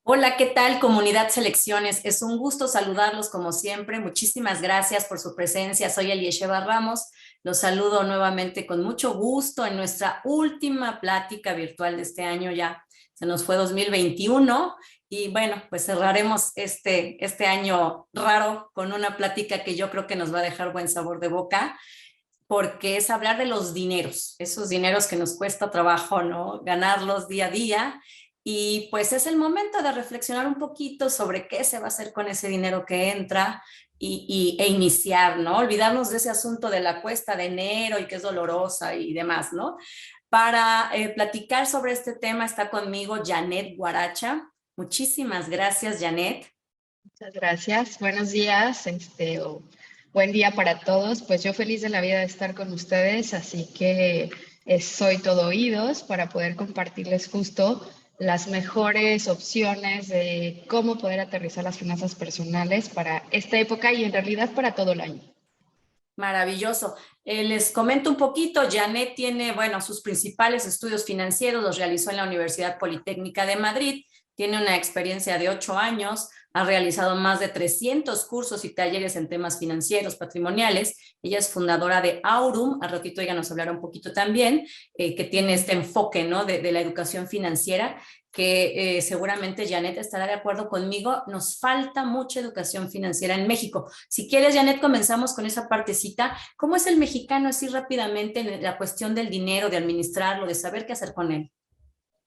Hola, ¿qué tal, comunidad Selecciones? Es un gusto saludarlos como siempre. Muchísimas gracias por su presencia. Soy Eliesheva Ramos. Los saludo nuevamente con mucho gusto en nuestra última plática virtual de este año. Ya se nos fue 2021 y bueno, pues cerraremos este año raro con una plática que yo creo que nos va a dejar buen sabor de boca, porque es hablar de los dineros, esos dineros que nos cuesta trabajo, ¿no? Ganarlos día a día. Y pues es el momento de reflexionar un poquito sobre qué se va a hacer con ese dinero que entra e iniciar, ¿no? Olvidarnos de ese asunto de la cuesta de enero y que es dolorosa y demás, ¿no? Para platicar sobre este tema está conmigo Janet Guaracha. Muchísimas gracias, Janet. Muchas gracias. Buenos días, o buen día para todos. Pues yo feliz de la vida de estar con ustedes, así que soy todo oídos para poder compartirles justo las mejores opciones de cómo poder aterrizar las finanzas personales para esta época y en realidad para todo el año. Maravilloso. Les comento un poquito, Janet tiene, bueno, sus principales estudios financieros los realizó en la Universidad Politécnica de Madrid, tiene una experiencia de 8 años, ha realizado más de 300 cursos y talleres en temas financieros, patrimoniales. Ella es fundadora de Aurum, al ratito ella nos hablará un poquito también, que tiene este enfoque, ¿no? de la educación financiera, que seguramente Janet estará de acuerdo conmigo, nos falta mucha educación financiera en México. Si quieres, Janet, comenzamos con esa partecita. ¿Cómo es el mexicano así rápidamente en la cuestión del dinero, de administrarlo, de saber qué hacer con él?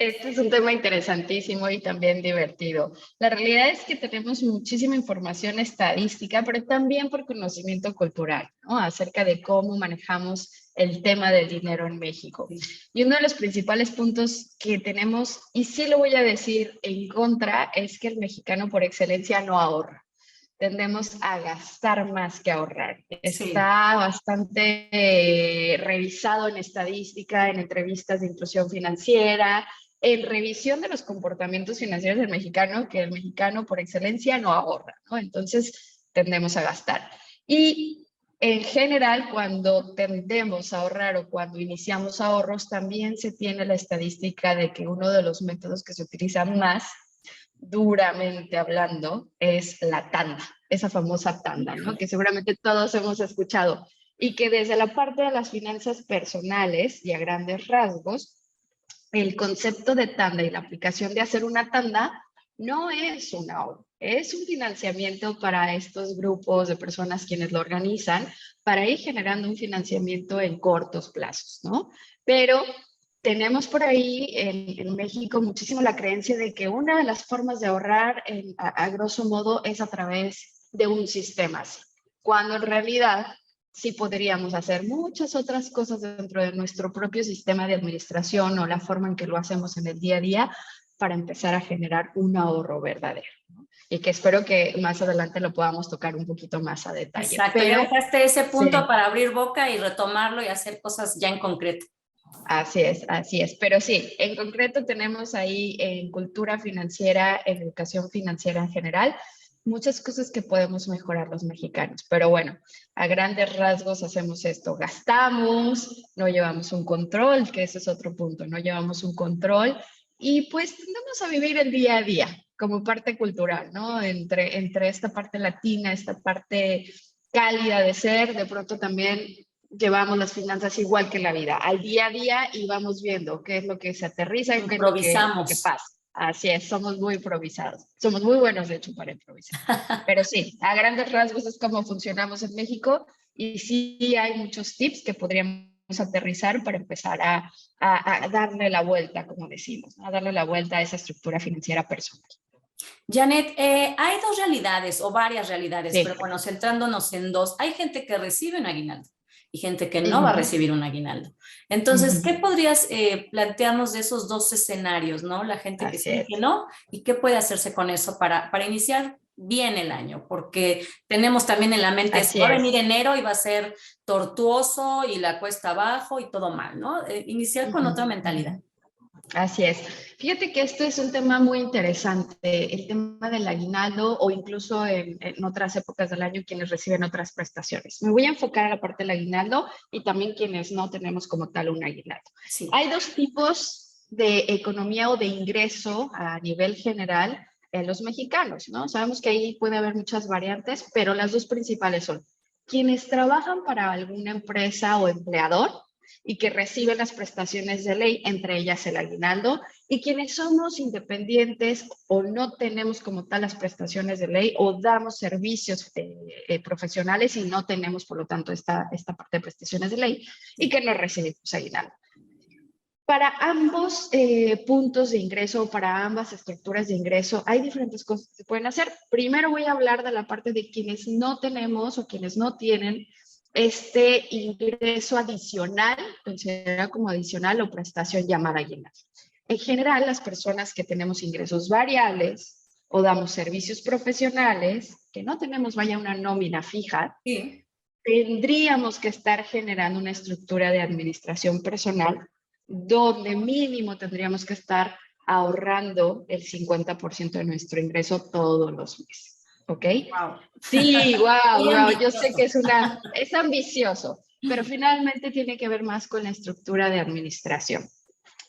Este es un tema interesantísimo y también divertido. La realidad es que tenemos muchísima información estadística, pero también por conocimiento cultural, ¿no? Acerca de cómo manejamos el tema del dinero en México. Sí. Y uno de los principales puntos que tenemos, y sí lo voy a decir en contra, es que el mexicano por excelencia no ahorra. Tendemos a gastar más que ahorrar. Sí. Está bastante revisado en estadística, en entrevistas de inclusión financiera, en revisión de los comportamientos financieros del mexicano, que el mexicano por excelencia no ahorra, ¿no? Entonces tendemos a gastar. Y en general, cuando tendemos a ahorrar o cuando iniciamos ahorros, también se tiene la estadística de que uno de los métodos que se utiliza más duramente hablando es la tanda, esa famosa tanda, ¿no? Que seguramente todos hemos escuchado y que desde la parte de las finanzas personales y a grandes rasgos, el concepto de tanda y la aplicación de hacer una tanda no es un ahorro, es un financiamiento para estos grupos de personas quienes lo organizan para ir generando un financiamiento en cortos plazos, ¿no? Pero tenemos por ahí en México muchísimo la creencia de que una de las formas de ahorrar a grosso modo es a través de un sistema así, cuando en realidad sí podríamos hacer muchas otras cosas dentro de nuestro propio sistema de administración o la forma en que lo hacemos en el día a día para empezar a generar un ahorro verdadero, ¿no? Y que espero que más adelante lo podamos tocar un poquito más a detalle. Exacto, ya Pero dejaste ese punto sí, para abrir boca y retomarlo y hacer cosas ya en concreto. así es, así es. Pero sí, en concreto tenemos ahí en cultura financiera, en educación financiera en general, muchas cosas que podemos mejorar los mexicanos. Pero bueno, a grandes rasgos hacemos esto. Gastamos, no llevamos un control, que ese es otro punto, no llevamos un control y pues tendemos a vivir el día a día como parte cultural, ¿no? Entre esta parte latina, esta parte cálida de ser, de pronto también llevamos las finanzas igual que la vida, al día a día y vamos viendo qué es lo que se aterriza y qué es lo que Improvisamos. pasa. Así es, somos muy improvisados. Somos muy buenos, de hecho, para improvisar. Pero sí, a grandes rasgos es como funcionamos en México y sí hay muchos tips que podríamos aterrizar para empezar a darle la vuelta, como decimos, ¿no? A darle la vuelta a esa estructura financiera personal. Janet, hay dos realidades o varias realidades, pero Sí. bueno, centrándonos en dos, hay gente que recibe un aguinaldo y gente que Uh no va a -huh. recibir un aguinaldo. Uh Entonces, ¿qué -huh. podrías plantearnos de esos dos escenarios, ¿no? La gente que Así sí y que es. no, y qué puede hacerse con eso para iniciar bien el año, porque tenemos también en la mente, se Así va a venir es. enero y va a ser tortuoso y la cuesta abajo y todo mal, ¿no? Iniciar Uh con otra -huh. mentalidad. Así es. Fíjate que este es un tema muy interesante, el tema del aguinaldo o incluso en otras épocas del año quienes reciben otras prestaciones. Me voy a enfocar a la parte del aguinaldo y también quienes no tenemos como tal un aguinaldo. Sí. Hay dos tipos de economía o de ingreso a nivel general en los mexicanos, ¿no? Sabemos que ahí puede haber muchas variantes, pero las dos principales son quienes trabajan para alguna empresa o empleador y que reciben las prestaciones de ley, entre ellas el aguinaldo, y quienes somos independientes o no tenemos como tal las prestaciones de ley o damos servicios profesionales y no tenemos, por lo tanto, esta parte de prestaciones de ley y que no recibimos aguinaldo. Para ambos puntos de ingreso, para ambas estructuras de ingreso, hay diferentes cosas que se pueden hacer. Primero voy a hablar de la parte de quienes no tenemos o quienes no tienen este ingreso adicional, considerado como adicional o prestación llamada aguinaldo. En general, las personas que tenemos ingresos variables o damos servicios profesionales, que no tenemos, vaya, una nómina fija, Sí. tendríamos que estar generando una estructura de administración personal donde mínimo tendríamos que estar ahorrando el 50% de nuestro ingreso todos los meses. ¿Ok? Wow. Sí, wow, Muy wow. Yo sé ambicioso. que es ambicioso, pero finalmente tiene que ver más con la estructura de administración.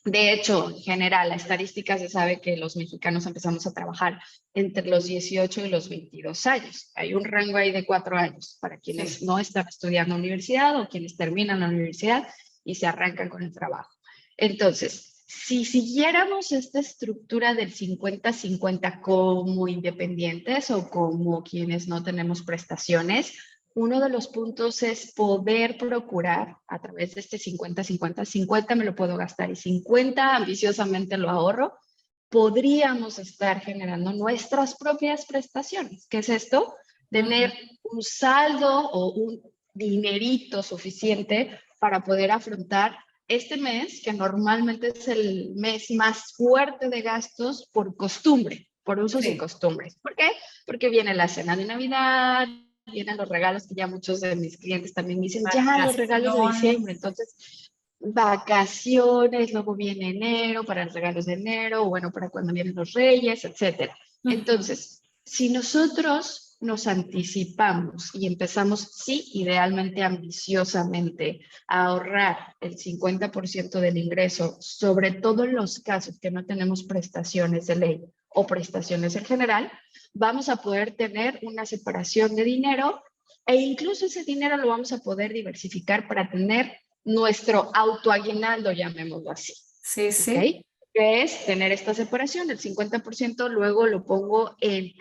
De hecho, en general, la estadística se sabe que los mexicanos empezamos a trabajar entre los 18 y los 22 años. Hay un rango ahí de 4 años para quienes Sí. no están estudiando universidad o quienes terminan la universidad y se arrancan con el trabajo. Entonces, si siguiéramos esta estructura del 50-50 como independientes o como quienes no tenemos prestaciones, uno de los puntos es poder procurar a través de este 50-50, 50 me lo puedo gastar y 50 ambiciosamente lo ahorro, podríamos estar generando nuestras propias prestaciones. ¿Qué es esto? Tener un saldo o un dinerito suficiente para poder afrontar este mes, que normalmente es el mes más fuerte de gastos por costumbre, por usos y Sí. costumbres. ¿Por qué? Porque viene la cena de Navidad, vienen los regalos que ya muchos de mis clientes también me dicen, ya los regalos de diciembre, entonces vacaciones, luego viene enero para los regalos de enero, o bueno, para cuando vienen los reyes, etcétera. Entonces, si nosotros nos anticipamos y empezamos, sí, idealmente ambiciosamente, a ahorrar el 50% del ingreso, sobre todo en los casos que no tenemos prestaciones de ley o prestaciones en general, vamos a poder tener una separación de dinero e incluso ese dinero lo vamos a poder diversificar para tener nuestro autoaguinaldo, llamémoslo así. Sí, sí. ¿Okay? Que es tener esta separación, el 50% luego lo pongo en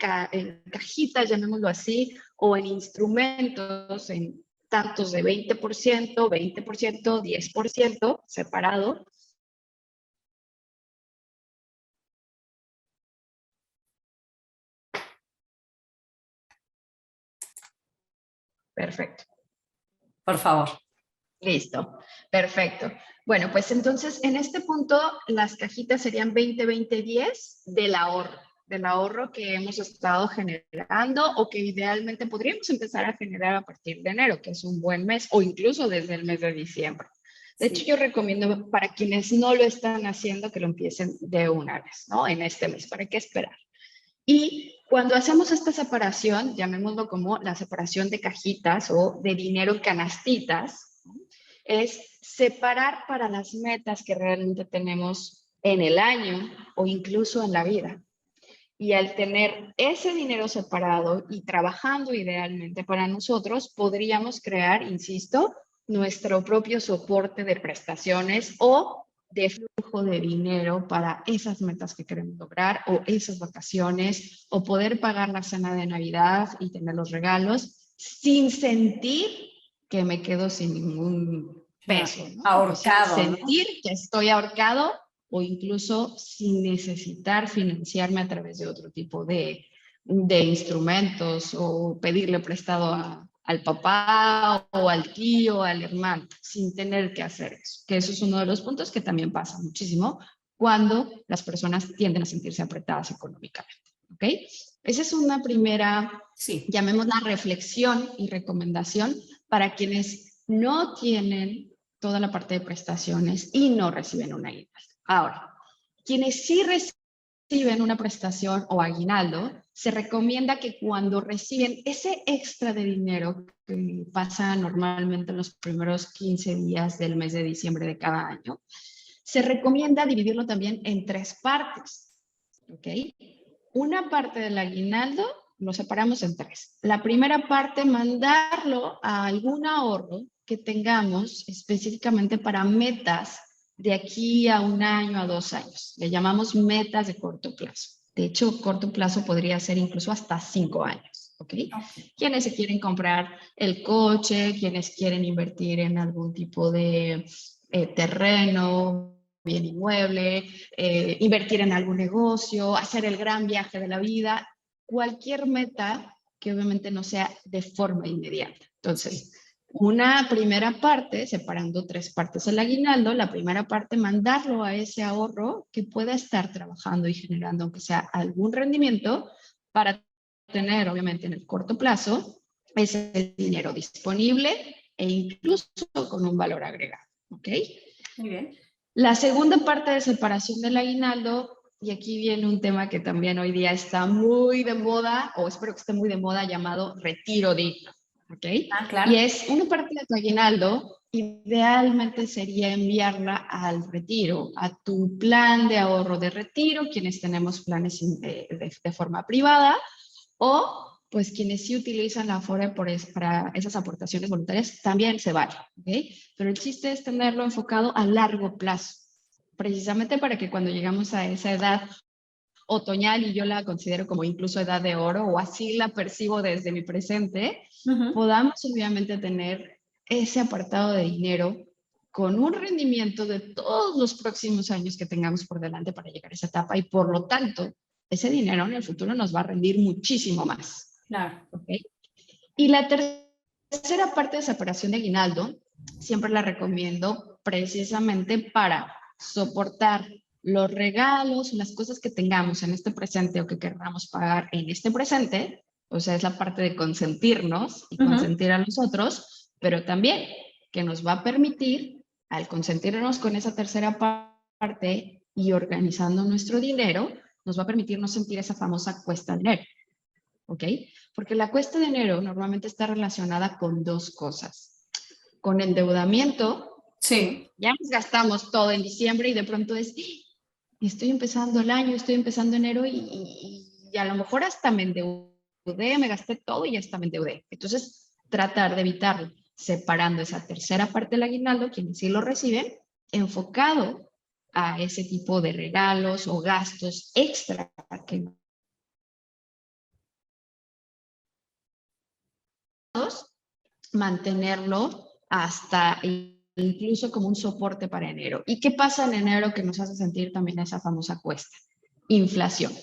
cajitas, llamémoslo así, o en instrumentos, en tantos de 20%, 20%, 10% separado. Perfecto. Por favor. Listo, perfecto. Bueno, pues entonces en este punto las cajitas serían 20-20-10 del ahorro que hemos estado generando o que idealmente podríamos empezar a generar a partir de enero, que es un buen mes, o incluso desde el mes de diciembre. De hecho, yo recomiendo para quienes no lo están haciendo que lo empiecen de una vez, ¿no? En este mes, ¿para qué esperar? Y cuando hacemos esta separación, llamémoslo como la separación de cajitas o de dinero en canastitas, ¿no? Es separar para las metas que realmente tenemos en el año o incluso en la vida. Y al tener ese dinero separado y trabajando idealmente para nosotros, podríamos crear, insisto, nuestro propio soporte de prestaciones o de flujo de dinero para esas metas que queremos lograr o esas vacaciones o poder pagar la cena de Navidad y tener los regalos sin sentir que me quedo sin ningún peso, ¿no? Ahorcado, sin ¿no? sentir que estoy ahorcado o incluso sin necesitar financiarme a través de otro tipo de instrumentos o pedirle prestado al papá o al tío, al hermano, sin tener que hacer eso. Que eso es uno de los puntos que también pasa muchísimo cuando las personas tienden a sentirse apretadas económicamente. ¿Ok? Esa es una primera, sí, llamémosla reflexión y recomendación para quienes no tienen toda la parte de prestaciones y no reciben una aguinaldo. Ahora, quienes sí reciben una prestación o aguinaldo, se recomienda que cuando reciben ese extra de dinero que pasa normalmente en los primeros 15 días del mes de diciembre de cada año, se recomienda dividirlo también en 3 partes. ¿Ok? una parte del aguinaldo lo separamos en tres. La primera parte, mandarlo a algún ahorro que tengamos específicamente para metas de aquí a 1 año, a 2 años. Le llamamos metas de corto plazo. De hecho, corto plazo podría ser incluso hasta 5 años, ¿ok? Quienes se quieren comprar el coche, quienes quieren invertir en algún tipo de terreno, bien inmueble, invertir en algún negocio, hacer el gran viaje de la vida, cualquier meta que obviamente no sea de forma inmediata. Entonces, una primera parte, separando 3 partes del aguinaldo, la primera parte mandarlo a ese ahorro que pueda estar trabajando y generando, aunque sea algún rendimiento, para tener obviamente en el corto plazo ese dinero disponible e incluso con un valor agregado. ¿Ok? Muy bien. La segunda parte de separación del aguinaldo, y aquí viene un tema que también hoy día está muy de moda, o espero que esté muy de moda, llamado retiro digno. ¿Ok? Claro. Y es una parte de tu aguinaldo, idealmente sería enviarla al retiro, a tu plan de ahorro de retiro, quienes tenemos planes de forma privada, o pues quienes sí utilizan la Afore para esas aportaciones voluntarias también se vale, ¿ok? Pero el chiste es tenerlo enfocado a largo plazo, precisamente para que cuando llegamos a esa edad otoñal, y yo la considero como incluso edad de oro, o así la percibo desde mi presente, podamos obviamente tener ese apartado de dinero con un rendimiento de todos los próximos años que tengamos por delante para llegar a esa etapa, y por lo tanto, ese dinero en el futuro nos va a rendir muchísimo más. Claro. ¿Okay? Y la tercera parte de separación de aguinaldo, siempre la recomiendo precisamente para soportar los regalos, las cosas que tengamos en este presente o que queramos pagar en este presente. O sea, es la parte de consentirnos y consentir a los otros, pero también que nos va a permitir, al consentirnos con esa tercera parte y organizando nuestro dinero, nos va a permitir no sentir esa famosa cuesta de enero. ¿Ok? Porque la cuesta de enero normalmente está relacionada con 2 cosas. Con endeudamiento, sí. Ya nos gastamos todo en diciembre y de pronto estoy empezando el año, estoy empezando enero y a lo mejor hasta me endeudé, me gasté todo y hasta me endeudé. Entonces, tratar de evitarlo, separando esa tercera parte del aguinaldo, quienes sí lo reciben, enfocado a ese tipo de regalos o gastos extra que mantenerlo hasta incluso como un soporte para enero. ¿Y qué pasa en enero que nos hace sentir también esa famosa cuesta? Inflación.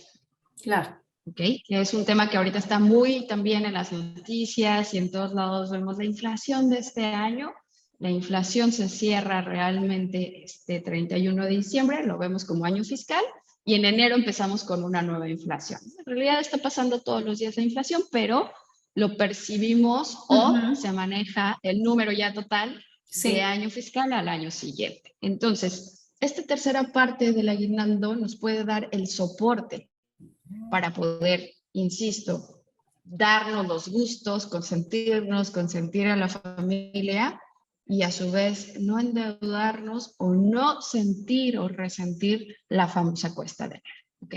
Claro. ¿Ok? Que es un tema que ahorita está muy también en las noticias y en todos lados vemos la inflación de este año. La inflación se cierra realmente este 31 de diciembre, lo vemos como año fiscal, y en enero empezamos con una nueva inflación. En realidad está pasando todos los días la inflación, pero lo percibimos o se maneja el número ya total de año fiscal al año siguiente. Entonces, esta tercera parte del aguinaldo nos puede dar el soporte para poder, insisto, darnos los gustos, consentirnos, consentir a la familia y a su vez no endeudarnos o no sentir o resentir la famosa cuesta de enero. ¿Ok?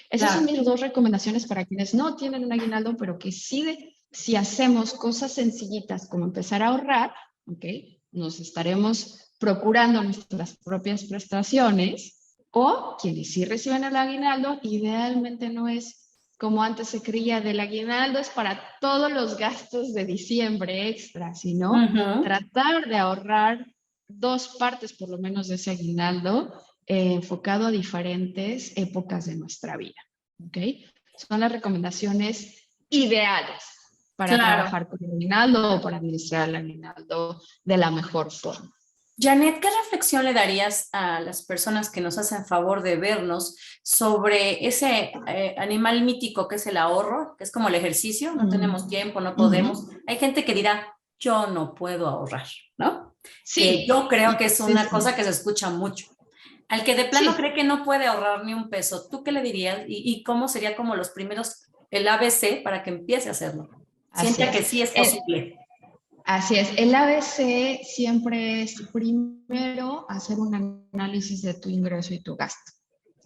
Esas son mis 2 recomendaciones para quienes no tienen un aguinaldo, pero que sí, si hacemos cosas sencillitas como empezar a ahorrar, ¿ok? Nos estaremos procurando nuestras propias prestaciones. O quienes sí reciben el aguinaldo, idealmente no es como antes se creía, del aguinaldo es para todos los gastos de diciembre extra, sino tratar de ahorrar 2 partes por lo menos de ese aguinaldo enfocado a diferentes épocas de nuestra vida. ¿Ok? Son las recomendaciones ideales para trabajar con el aguinaldo o para administrar el aguinaldo de la mejor forma. Janet, ¿qué reflexión le darías a las personas que nos hacen favor de vernos sobre ese animal mítico que es el ahorro, que es como el ejercicio? No tenemos tiempo, no podemos. Hay gente que dirá, yo no puedo ahorrar, ¿no? Sí. Que yo creo que es una cosa que se escucha mucho. Al que de plano cree que no puede ahorrar ni un peso, ¿tú qué le dirías? ¿Y cómo sería como los primeros, el ABC para que empiece a hacerlo? Sienta que sí es posible. Así es, el ABC siempre es primero hacer un análisis de tu ingreso y tu gasto.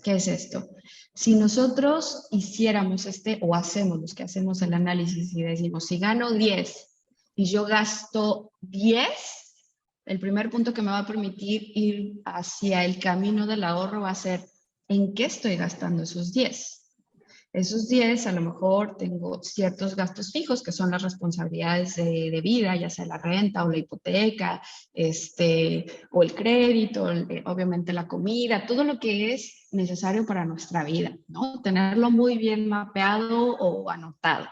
¿Qué es esto? Si nosotros hiciéramos o hacemos los que hacemos el análisis y decimos, si gano 10 y yo gasto 10, el primer punto que me va a permitir ir hacia el camino del ahorro va a ser, ¿en qué estoy gastando esos 10? Esos 10 a lo mejor tengo ciertos gastos fijos que son las responsabilidades de vida, ya sea la renta o la hipoteca, o el crédito, obviamente la comida, todo lo que es necesario para nuestra vida, ¿no? Tenerlo muy bien mapeado o anotado.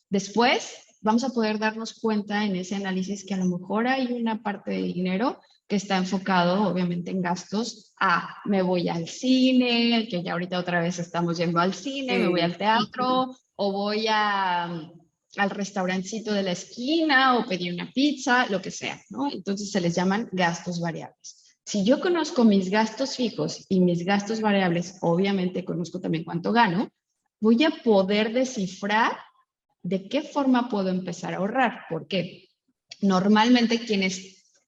Después vamos a poder darnos cuenta en ese análisis que a lo mejor hay una parte de dinero que está enfocado obviamente en gastos. Me voy al cine, que ya ahorita otra vez estamos yendo al cine, me voy al teatro, o voy al restaurancito de la esquina, o pedir una pizza, lo que sea, ¿no? Entonces se les llaman gastos variables. Si yo conozco mis gastos fijos y mis gastos variables, obviamente conozco también cuánto gano, voy a poder descifrar de qué forma puedo empezar a ahorrar. ¿Por qué? Normalmente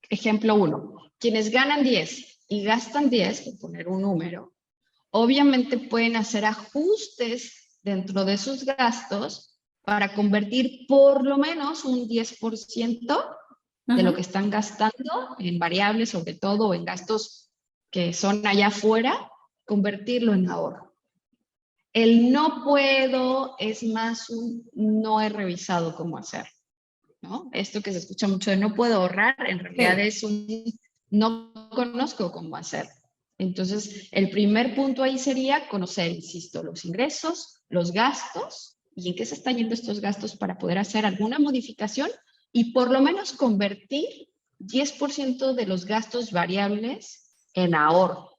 ejemplo 1, quienes ganan 10 y gastan 10, por poner un número, obviamente pueden hacer ajustes dentro de sus gastos para convertir por lo menos un 10% de lo que están gastando en variables, sobre todo, o en gastos que son allá afuera, convertirlo en ahorro. El no puedo es más un no he revisado cómo hacer, ¿no? Esto que se escucha mucho de no puedo ahorrar, en realidad es un no conozco cómo hacer. Entonces, el primer punto ahí sería conocer, insisto, los ingresos, los gastos y en qué se están yendo estos gastos para poder hacer alguna modificación y por lo menos convertir 10% de los gastos variables en ahorro,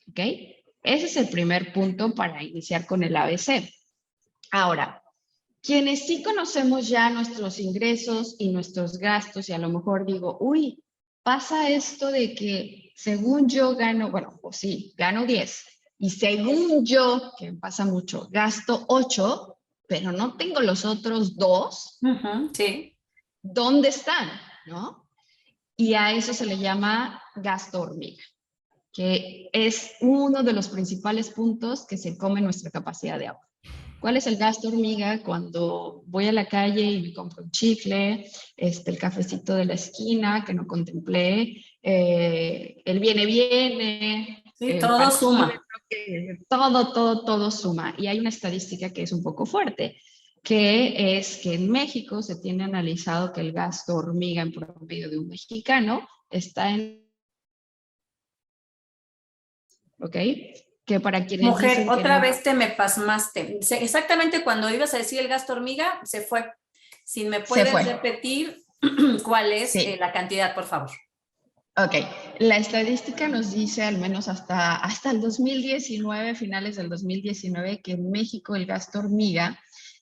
¿ok? Ese es el primer punto para iniciar con el ABC. Ahora, quienes sí conocemos ya nuestros ingresos y nuestros gastos y a lo mejor digo, uy, pasa esto de que según yo gano, bueno, pues sí, gano 10 y según yo, que pasa mucho, gasto 8, pero no tengo los otros 2, sí. ¿Dónde están? ¿No? Y a eso se le llama gasto hormiga, que es uno de los principales puntos que se come nuestra capacidad de ahorro. ¿Cuál es el gasto hormiga? Cuando voy a la calle y me compro un chicle, el cafecito de la esquina que no contemplé, el viene, Sí, el todo parquímetro, suma. todo suma. Y hay una estadística que es un poco fuerte, que es que en México se tiene analizado que el gasto hormiga en promedio de un mexicano está en, ¿ok? Que para quienes Mujer, dicen que otra no. vez te me pasmaste. Exactamente cuando ibas a decir el gasto hormiga, se fue. Si me Se puedes fue. repetir cuál es Sí. la cantidad, por favor. Ok, la estadística nos dice, al menos hasta el 2019, finales del 2019, que en México el gasto hormiga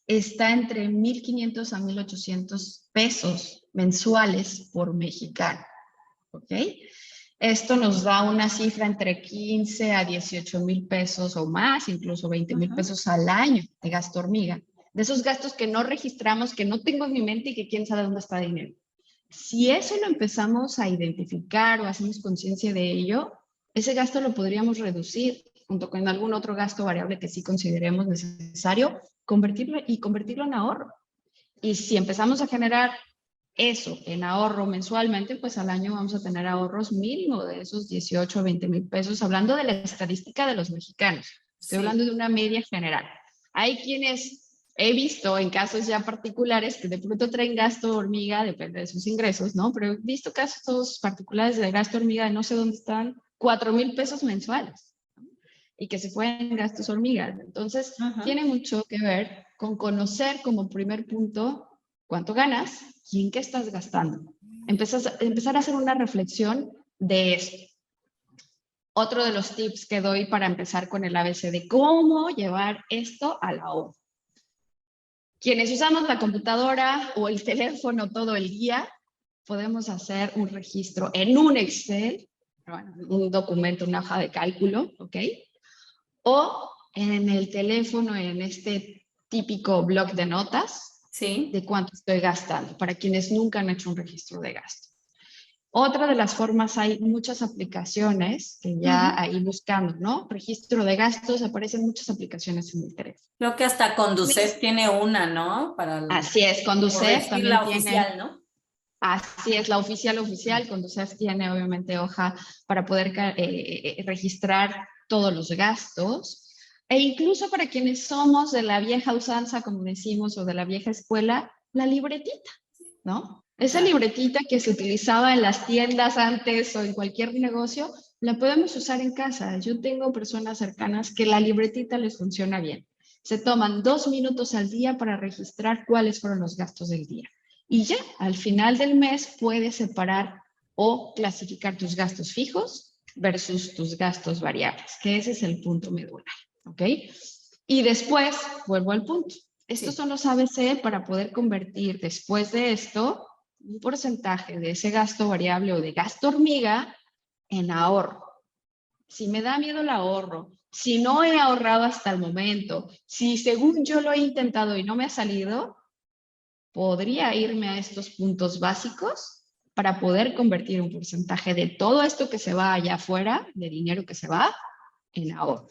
está entre 1,500 a 1,800 pesos mensuales por mexicano. ¿Ok? Esto nos da una cifra entre 15 a 18,000 pesos o más, incluso 20,000 pesos al año de gasto hormiga. De esos gastos que no registramos, que no tengo en mi mente y que quién sabe dónde está el dinero. Si eso lo empezamos a identificar o hacemos conciencia de ello, ese gasto lo podríamos reducir junto con algún otro gasto variable que sí consideremos necesario, convertirlo en ahorro. Y si empezamos a generar eso en ahorro mensualmente, pues al año vamos a tener ahorros mínimo de esos 18 o 20,000 pesos, hablando de la estadística de los mexicanos. Estoy hablando de una media general. Hay quienes he visto en casos ya particulares que de pronto traen gasto hormiga, depende de sus ingresos, ¿no? Pero he visto casos particulares de gasto hormiga de no sé dónde están, 4,000 pesos mensuales, ¿no? Y que se fue en gastos hormigas. Entonces, tiene mucho que ver con conocer como primer punto cuánto ganas y en qué estás gastando. Empezar a hacer una reflexión de esto. Otro de los tips que doy para empezar con el ABC de cómo llevar esto a la obra. Quienes usamos la computadora o el teléfono todo el día, podemos hacer un registro en un Excel, un documento, una hoja de cálculo, ¿ok? O en el teléfono, en este típico bloc de notas, sí, de cuánto estoy gastando, para quienes nunca han hecho un registro de gasto. Otra de las formas, hay muchas aplicaciones que ya ahí buscando, ¿no? Registro de gastos, aparecen muchas aplicaciones en el teléfono. Creo que hasta Conducef tiene una, ¿no? Así es, Por Conducef decir también la tiene, oficial, ¿no? así es, la oficial, Conducef tiene obviamente hoja para poder registrar todos los gastos. E incluso para quienes somos de la vieja usanza, como decimos, o de la vieja escuela, la libretita, ¿no? Esa Claro. libretita que se utilizaba en las tiendas antes o en cualquier negocio, la podemos usar en casa. Yo tengo personas cercanas que la libretita les funciona bien. Se toman 2 minutos al día para registrar cuáles fueron los gastos del día. Y ya, al final del mes puedes separar o clasificar tus gastos fijos versus tus gastos variables, que ese es el punto medular, ¿ok? Y después, vuelvo al punto. Estos son los ABC para poder convertir después de esto un porcentaje de ese gasto variable o de gasto hormiga en ahorro. Si me da miedo el ahorro, si no he ahorrado hasta el momento, si según yo lo he intentado y no me ha salido, podría irme a estos puntos básicos para poder convertir un porcentaje de todo esto que se va allá afuera, de dinero que se va, en ahorro.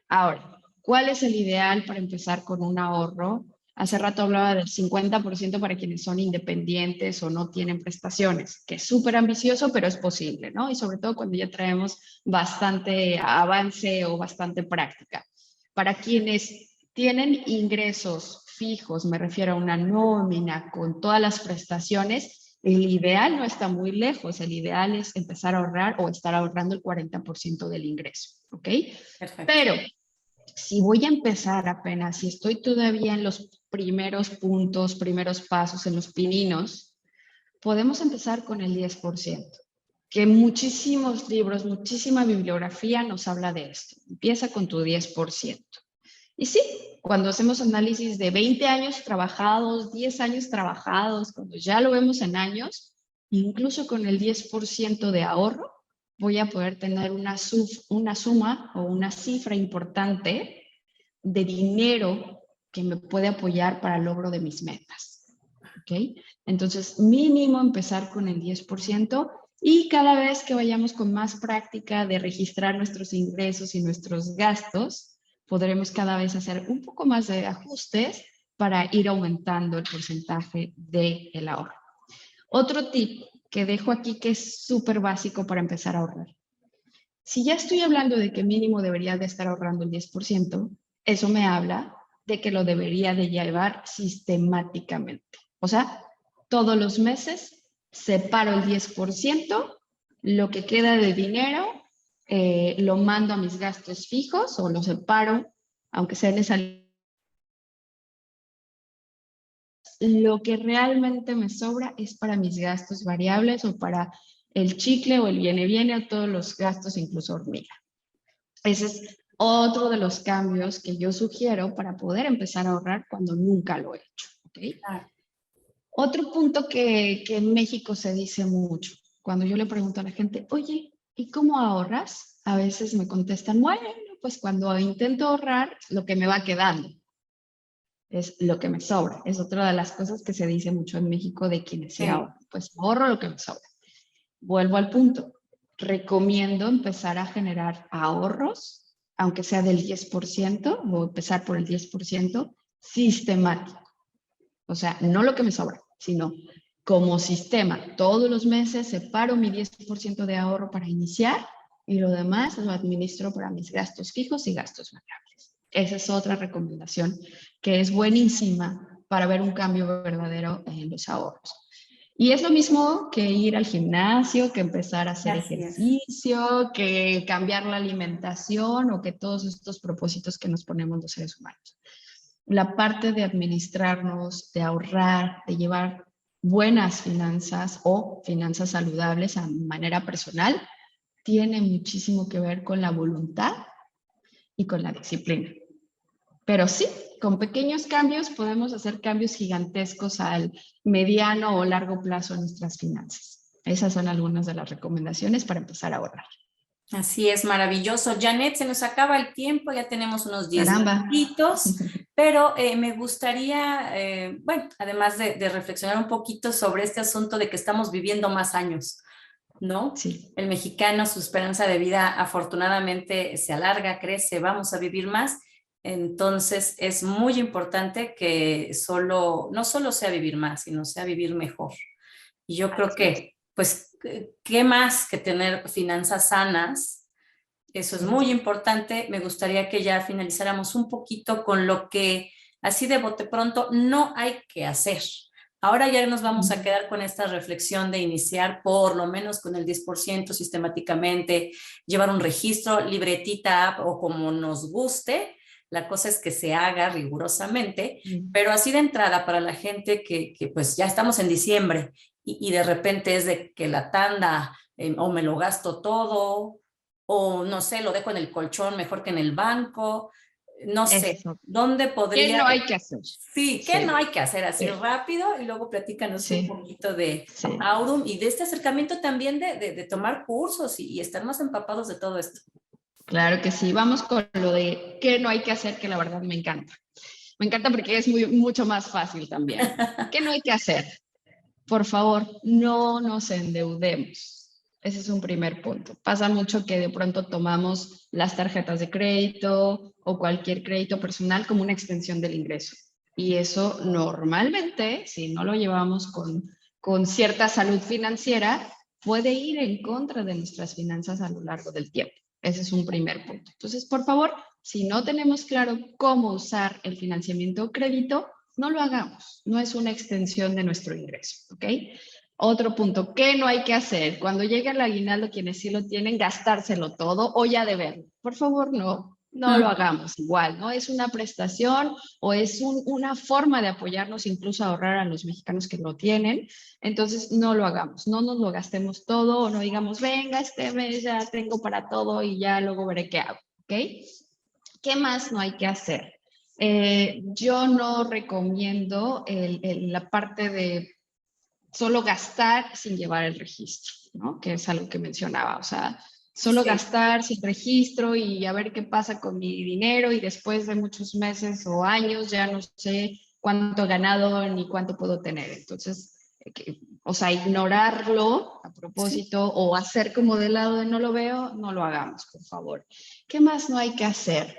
Ahora, ¿cuál es el ideal para empezar con un ahorro? Hace rato hablaba del 50% para quienes son independientes o no tienen prestaciones, que es súper ambicioso, pero es posible, ¿no? Y sobre todo cuando ya traemos bastante avance o bastante práctica. Para quienes tienen ingresos fijos, me refiero a una nómina con todas las prestaciones, el ideal no está muy lejos, el ideal es empezar a ahorrar o estar ahorrando el 40% del ingreso, ¿ok? Perfecto. Pero si voy a empezar apenas, si estoy todavía en los primeros puntos, primeros pasos, en los pininos, podemos empezar con el 10%, que muchísimos libros, muchísima bibliografía nos habla de esto. Empieza con tu 10%. Y sí, cuando hacemos análisis de 20 años trabajados, 10 años trabajados, cuando ya lo vemos en años, incluso con el 10% de ahorro, voy a poder tener una suma o una cifra importante de dinero que me puede apoyar para el logro de mis metas. ¿Ok? Entonces, mínimo empezar con el 10% y cada vez que vayamos con más práctica de registrar nuestros ingresos y nuestros gastos, podremos cada vez hacer un poco más de ajustes para ir aumentando el porcentaje del ahorro. Otro tip que dejo aquí que es súper básico para empezar a ahorrar. Si ya estoy hablando de que mínimo debería de estar ahorrando el 10%, eso me habla de que lo debería de llevar sistemáticamente. O sea, todos los meses separo el 10%, lo que queda de dinero lo mando a mis gastos fijos o lo separo, aunque sea en esa. Lo que realmente me sobra es para mis gastos variables o para el chicle o el viene o todos los gastos, incluso hormiga. Ese es otro de los cambios que yo sugiero para poder empezar a ahorrar cuando nunca lo he hecho. ¿Okay? Otro punto que en México se dice mucho, cuando yo le pregunto a la gente, oye, ¿y cómo ahorras? A veces me contestan, bueno, pues cuando intento ahorrar, lo que me va quedando es lo que me sobra. Es otra de las cosas que se dice mucho en México de quienes se ahorran. Pues ahorro lo que me sobra. Vuelvo al punto. Recomiendo empezar a generar ahorros, aunque sea del 10%, o empezar por el 10% sistemático. O sea, no lo que me sobra, sino como sistema. Todos los meses separo mi 10% de ahorro para iniciar y lo demás lo administro para mis gastos fijos y gastos variables. Esa es otra recomendación que es buenísima para ver un cambio verdadero en los ahorros. Y es lo mismo que ir al gimnasio, que empezar a hacer ejercicio, que cambiar la alimentación o que todos estos propósitos que nos ponemos los seres humanos. La parte de administrarnos, de ahorrar, de llevar buenas finanzas o finanzas saludables a manera personal, tiene muchísimo que ver con la voluntad y con la disciplina. Pero sí, con pequeños cambios podemos hacer cambios gigantescos al mediano o largo plazo en nuestras finanzas. Esas son algunas de las recomendaciones para empezar a ahorrar. Así es, maravilloso. Janet, se nos acaba el tiempo, ya tenemos unos 10 Caramba. minutitos, pero me gustaría, bueno, además de reflexionar un poquito sobre este asunto de que estamos viviendo más años. ¿no? Sí. El mexicano, su esperanza de vida afortunadamente se alarga, crece, vamos a vivir más. Entonces es muy importante que no solo sea vivir más, sino sea vivir mejor. Y yo creo Así es. que, pues, ¿qué más que tener finanzas sanas? Eso es Sí. muy importante. Me gustaría que ya finalizáramos un poquito con lo que, así de bote pronto, no hay que hacer. Ahora ya nos vamos a quedar con esta reflexión de iniciar por lo menos con el 10% sistemáticamente, llevar un registro, libretita app o como nos guste. La cosa es que se haga rigurosamente, pero así de entrada para la gente que pues ya estamos en diciembre y de repente es de que la tanda o me lo gasto todo o no sé, lo dejo en el colchón mejor que en el banco, no sé, Eso. ¿dónde ¿Qué podría? no hay que hacer? Sí, ¿qué no Sí, hay que hacer así sí, rápido? Y luego platícanos un sí, poquito de sí. Aurum y de este acercamiento también de tomar cursos y estar más empapados de todo esto. Claro que sí. Vamos con lo de qué no hay que hacer, que la verdad me encanta. Me encanta porque es mucho más fácil también. ¿Qué no hay que hacer? Por favor, no nos endeudemos. Ese es un primer punto. Pasa mucho que de pronto tomamos las tarjetas de crédito o cualquier crédito personal como una extensión del ingreso. Y eso normalmente, si no lo llevamos con cierta salud financiera, puede ir en contra de nuestras finanzas a lo largo del tiempo. Ese es un primer punto. Entonces, por favor, si no tenemos claro cómo usar el financiamiento o crédito, no lo hagamos, no es una extensión de nuestro ingreso, ¿ok? Otro punto, ¿qué no hay que hacer? Cuando llega el aguinaldo, quienes sí lo tienen, gastárselo todo o ya deberlo. Por favor, no lo hagamos igual, ¿no? Es una prestación o es una forma de apoyarnos, incluso a ahorrar a los mexicanos que lo tienen. Entonces, no lo hagamos, no nos lo gastemos todo o no digamos, venga, este mes ya tengo para todo y ya luego veré qué hago, ¿ok? ¿Qué más no hay que hacer? Yo no recomiendo la parte de solo gastar sin llevar el registro, ¿no? Que es algo que mencionaba, o sea, solo Sí. gastar sin registro y a ver qué pasa con mi dinero y después de muchos meses o años ya no sé cuánto he ganado ni cuánto puedo tener. Entonces, o sea, ignorarlo a Sí. propósito o hacer como de lado de no lo veo, no lo hagamos, por favor. ¿Qué más no hay que hacer?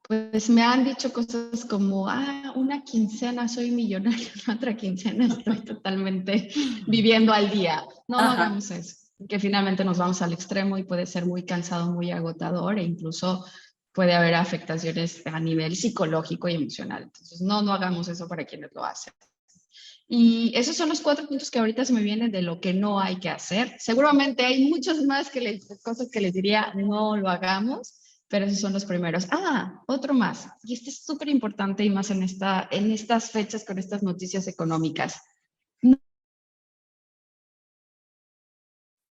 Pues me han dicho cosas como, una quincena soy millonario, la otra quincena estoy totalmente viviendo al día. No Ajá. hagamos eso, que finalmente nos vamos al extremo y puede ser muy cansado, muy agotador e incluso puede haber afectaciones a nivel psicológico y emocional. Entonces, no hagamos eso para quienes lo hacen. Y esos son los 4 puntos que ahorita se me vienen de lo que no hay que hacer. Seguramente hay muchos más cosas que les diría no lo hagamos, pero esos son los primeros. Otro más, y este es súper importante y más en estas fechas con estas noticias económicas. No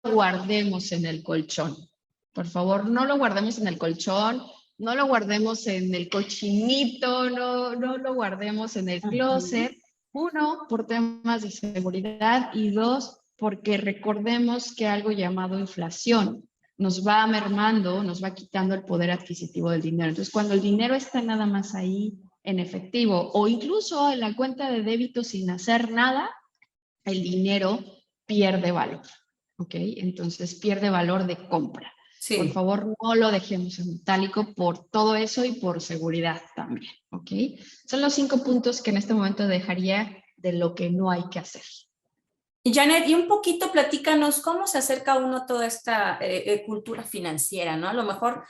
lo guardemos en el colchón. Por favor, no lo guardemos en el colchón, no lo guardemos en el cochinito, no lo guardemos en el closet. Uno, por temas de seguridad y dos, porque recordemos que algo llamado inflación nos va mermando, nos va quitando el poder adquisitivo del dinero. Entonces, cuando el dinero está nada más ahí en efectivo o incluso en la cuenta de débito sin hacer nada, el dinero pierde valor, ¿ok? Entonces pierde valor de compra. Por Sí. favor, no lo dejemos en metálico por todo eso y por seguridad también, ¿ok? Son los 5 puntos que en este momento dejaría de lo que no hay que hacer. Y Janet, y un poquito platícanos cómo se acerca uno a toda esta cultura financiera, ¿no? A lo mejor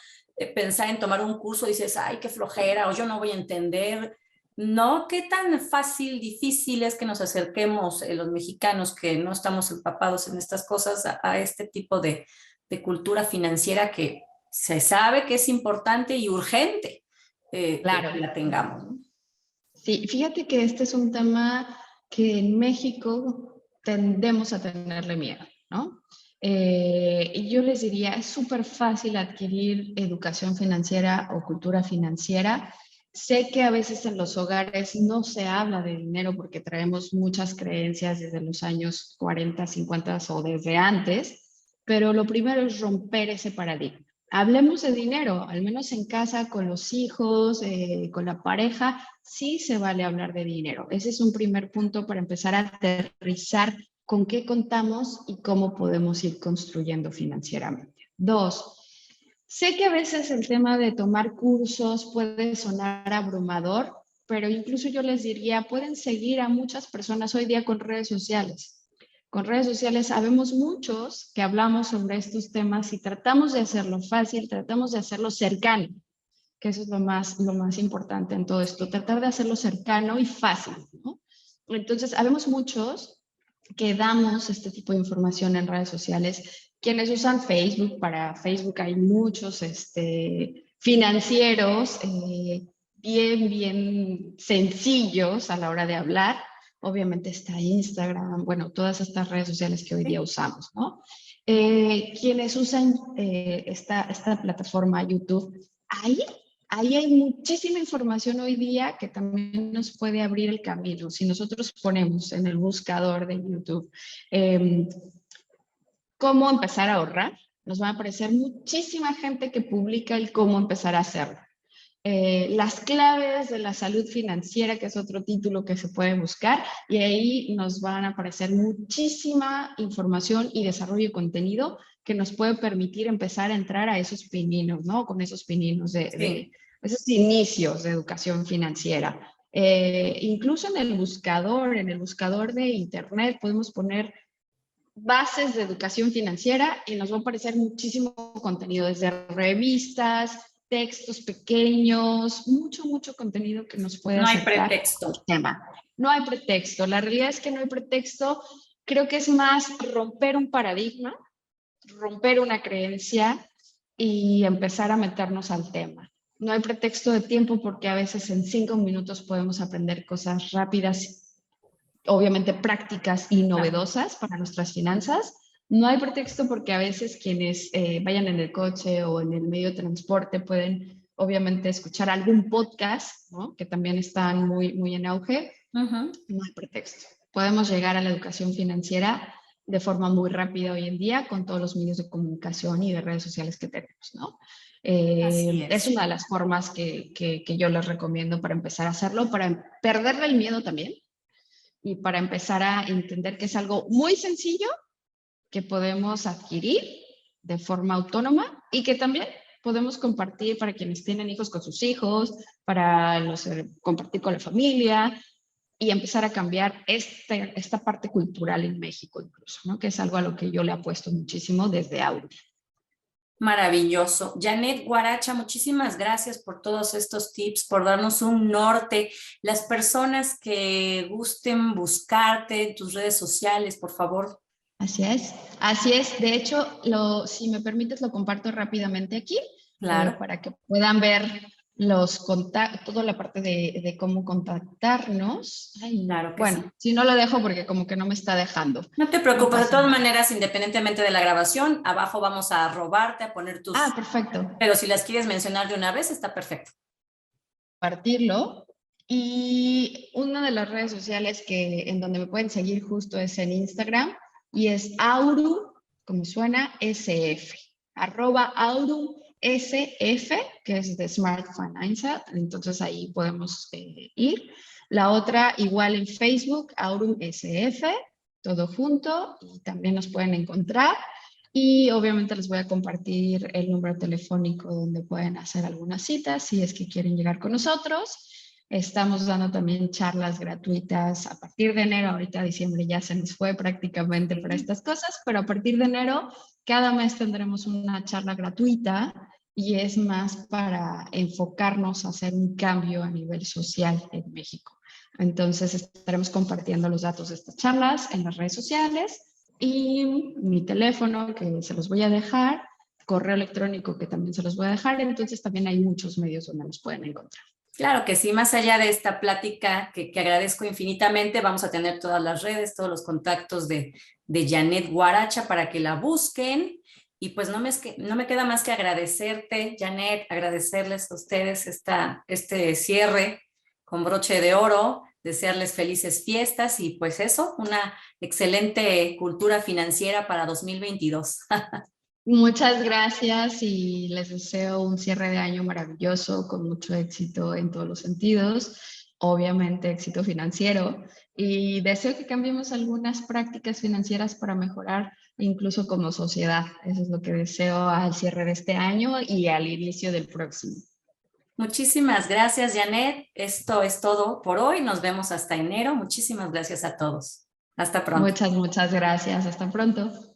pensar en tomar un curso y dices, ay, qué flojera, o yo no voy a entender. No, qué tan fácil, difícil es que nos acerquemos los mexicanos que no estamos empapados en estas cosas a este tipo de cultura financiera que se sabe que es importante y urgente que Claro. la tengamos, ¿no? Sí, fíjate que este es un tema que en México tendemos a tenerle miedo, ¿no? Y yo les diría, es súper fácil adquirir educación financiera o cultura financiera. Sé que a veces en los hogares no se habla de dinero porque traemos muchas creencias desde los años 40, 50 o desde antes, pero lo primero es romper ese paradigma. Hablemos de dinero, al menos en casa, con los hijos, con la pareja, sí se vale hablar de dinero. Ese es un primer punto para empezar a aterrizar con qué contamos y cómo podemos ir construyendo financieramente. 2, sé que a veces el tema de tomar cursos puede sonar abrumador, pero incluso yo les diría, pueden seguir a muchas personas hoy día con redes sociales. Con redes sociales sabemos muchos que hablamos sobre estos temas y tratamos de hacerlo fácil, tratamos de hacerlo cercano, que eso es lo más importante en todo esto, tratar de hacerlo cercano y fácil, ¿no? Entonces, habemos muchos que damos este tipo de información en redes sociales. Quienes usan Facebook, para Facebook hay muchos financieros bien sencillos a la hora de hablar. Obviamente está Instagram, bueno, todas estas redes sociales que hoy día usamos, ¿no? Quienes usan esta plataforma YouTube, ahí hay muchísima información hoy día que también nos puede abrir el camino. Si nosotros ponemos en el buscador de YouTube cómo empezar a ahorrar, nos va a aparecer muchísima gente que publica el cómo empezar a hacerlo. Las claves de la salud financiera, que es otro título que se puede buscar, y ahí nos van a aparecer muchísima información y desarrollo de contenido que nos puede permitir empezar a entrar a esos pininos, ¿no? Con esos pininos de esos inicios de educación financiera. Incluso en el buscador de internet podemos poner bases de educación financiera y nos va a aparecer muchísimo contenido, desde revistas, textos pequeños, mucho contenido que nos puede No hay acercar pretexto. al tema. No hay pretexto. La realidad es que no hay pretexto. Creo que es más romper un paradigma, romper una creencia y empezar a meternos al tema. No hay pretexto de tiempo porque a veces en 5 minutos podemos aprender cosas rápidas, obviamente prácticas y novedosas para nuestras finanzas. No hay pretexto porque a veces quienes vayan en el coche o en el medio de transporte pueden obviamente escuchar algún podcast, ¿no? Que también están muy en auge. No hay pretexto. Podemos llegar a la educación financiera de forma muy rápida hoy en día con todos los medios de comunicación y de redes sociales que tenemos, ¿no? Es una de las formas que yo les recomiendo para empezar a hacerlo, para perderle el miedo también y para empezar a entender que es algo muy sencillo que podemos adquirir de forma autónoma y que también podemos compartir para quienes tienen hijos con sus hijos, para compartir con la familia y empezar a cambiar esta parte cultural en México incluso, ¿no? Que es algo a lo que yo le apuesto muchísimo desde Aura. Maravilloso. Janet Guaracha, muchísimas gracias por todos estos tips, por darnos un norte. Las personas que gusten buscarte en tus redes sociales, por favor. Así es, así es. De hecho, si me permites, lo comparto rápidamente aquí, Claro. para que puedan ver los contactos, toda la parte de cómo contactarnos. Ay, Claro que bueno, sí. si no lo dejo porque como que no me está dejando. No te No preocupes, de pasa todas nada. maneras, independientemente de la grabación, abajo vamos a robarte, a poner tus... Perfecto. Pero si las quieres mencionar de una vez, está perfecto. Compartirlo. Y una de las redes sociales en donde me pueden seguir justo es en Instagram y es Aurum, como suena, SF, @Aurum SF, que es de Smart Financial, entonces ahí podemos ir. La otra igual en Facebook, Aurum SF, todo junto, y también nos pueden encontrar. Y obviamente les voy a compartir el número telefónico donde pueden hacer algunas citas si es que quieren llegar con nosotros. Estamos dando también charlas gratuitas a partir de enero. Ahorita diciembre ya se nos fue prácticamente para estas cosas, pero a partir de enero cada mes tendremos una charla gratuita y es más para enfocarnos a hacer un cambio a nivel social en México. Entonces estaremos compartiendo los datos de estas charlas en las redes sociales y mi teléfono que se los voy a dejar, correo electrónico que también se los voy a dejar, entonces también hay muchos medios donde nos pueden encontrar. Claro que sí, más allá de esta plática que agradezco infinitamente, vamos a tener todas las redes, todos los contactos de Janet Guaracha para que la busquen. Y pues no me queda más que agradecerte, Janet, agradecerles a ustedes este cierre con broche de oro, desearles felices fiestas y pues eso, una excelente cultura financiera para 2022. Muchas gracias y les deseo un cierre de año maravilloso, con mucho éxito en todos los sentidos. obviamente éxito financiero, y deseo que cambiemos algunas prácticas financieras para mejorar incluso como sociedad. Eso es lo que deseo al cierre de este año y al inicio del próximo. Muchísimas gracias, Janet. Esto es todo por hoy. Nos vemos hasta enero. Muchísimas gracias a todos. Hasta pronto. Muchas gracias. Hasta pronto.